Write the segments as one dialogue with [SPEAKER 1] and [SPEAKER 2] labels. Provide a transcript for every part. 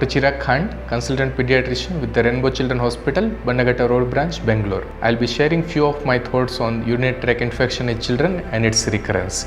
[SPEAKER 1] Dr. Chirag Khand, consultant pediatrician with the Rainbow Children Hospital, Bandagatta Road branch, Bangalore. I'll be sharing few of my thoughts on urinary tract infection in children and its recurrence.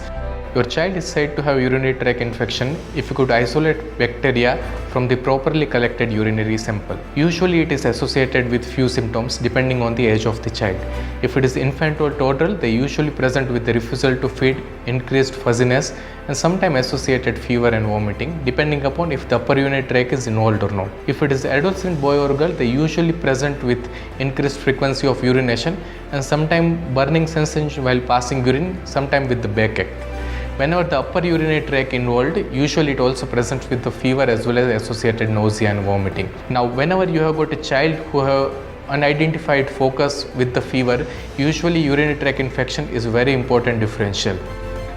[SPEAKER 1] Your child is said to have urinary tract infection if you could isolate bacteria from the properly collected urinary sample. Usually it is associated with few symptoms depending on the age of the child. If it is infant or toddler, they usually present with the refusal to feed, increased fuzziness, and sometimes associated fever and vomiting depending upon if the upper urinary tract is involved or not. If it is adolescent boy or girl, they usually present with increased frequency of urination and sometimes burning sensation while passing urine, sometimes with the backache. Whenever the upper urinary tract involved, usually it also presents with the fever as well as associated nausea and vomiting. Now, whenever you have got a child who have unidentified focus with the fever, usually urinary tract infection is very important differential.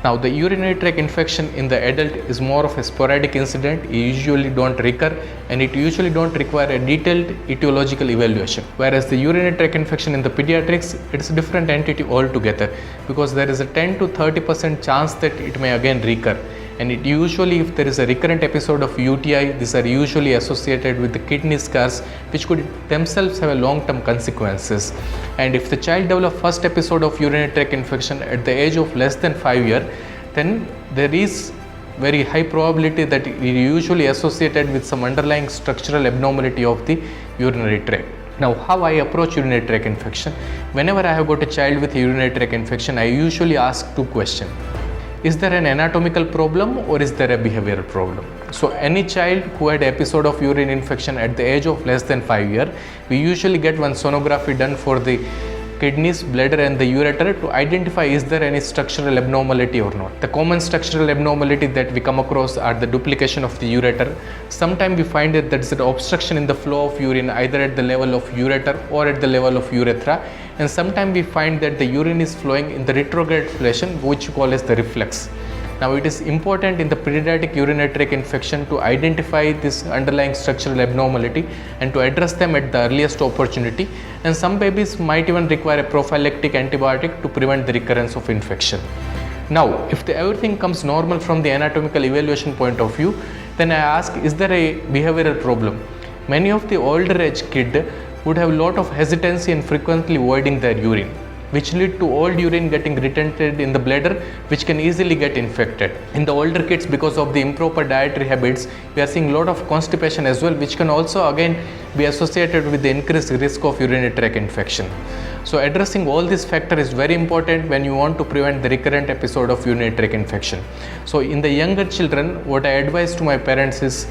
[SPEAKER 1] Now, the urinary tract infection in the adult is more of a sporadic incident. It usually don't recur and it usually don't require a detailed etiological evaluation. Whereas the urinary tract infection in the pediatrics, it's a different entity altogether because there is a 10 to 30% chance that it may again recur. And it usually, if there is a recurrent episode of UTI, these are usually associated with the kidney scars, which could themselves have a long-term consequences. And if the child develops first episode of urinary tract infection at the age of less than 5 years, then there is very high probability that it is usually associated with some underlying structural abnormality of the urinary tract. Now, how I approach urinary tract infection? Whenever I have got a child with a urinary tract infection, I usually ask two questions. Is there an anatomical problem or is there a behavioral problem? So any child who had an episode of urine infection at the age of less than 5 years, we usually get one sonography done for the kidneys, bladder and the ureter to identify is there any structural abnormality or not. The common structural abnormality that we come across are the duplication of the ureter. Sometimes we find that there is an obstruction in the flow of urine either at the level of ureter or at the level of urethra, and sometimes we find that the urine is flowing in the retrograde fashion, which we call as the reflex. Now, it is important in the pediatric urinary tract infection to identify this underlying structural abnormality and to address them at the earliest opportunity, and some babies might even require a prophylactic antibiotic to prevent the recurrence of infection. Now, if everything comes normal from the anatomical evaluation point of view, then I ask, is there a behavioral problem? Many of the older age kids would have a lot of hesitancy and frequently voiding their urine, which lead to old urine getting retented in the bladder, which can easily get infected. In the older kids, because of the improper dietary habits, we are seeing a lot of constipation as well, which can also again be associated with the increased risk of urinary tract infection. So addressing all these factors is very important when you want to prevent the recurrent episode of urinary tract infection. So in the younger children, what I advise to my parents is,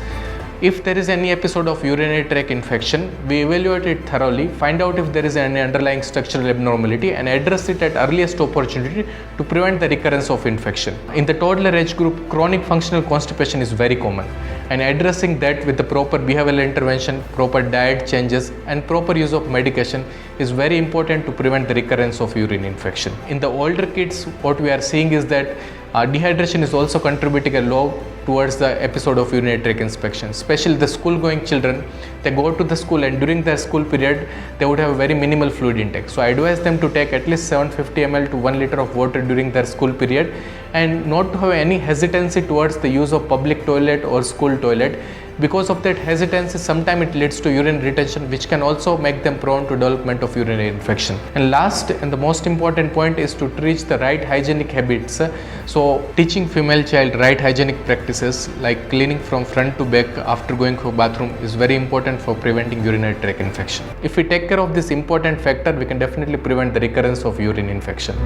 [SPEAKER 1] if there is any episode of urinary tract infection, we evaluate it thoroughly, find out if there is any underlying structural abnormality and address it at earliest opportunity to prevent the recurrence of infection. In the toddler age group, chronic functional constipation is very common, and addressing that with the proper behavioral intervention, proper diet changes and proper use of medication is very important to prevent the recurrence of urine infection. In the older kids, what we are seeing is that dehydration is also contributing a lot towards the episode of urinary tract infection, especially the school going children. They go to the school and during their school period, they would have very minimal fluid intake. So I advise them to take at least 750 ml to 1 liter of water during their school period and not to have any hesitancy towards the use of public toilet or school toilet. Because of that hesitancy, sometimes it leads to urine retention, which can also make them prone to development of urinary infection. And last and the most important point is to teach the right hygienic habits. So teaching female child right hygienic practices like cleaning from front to back after going to bathroom is very important for preventing urinary tract infection. If we take care of this important factor, we can definitely prevent the recurrence of urine infection.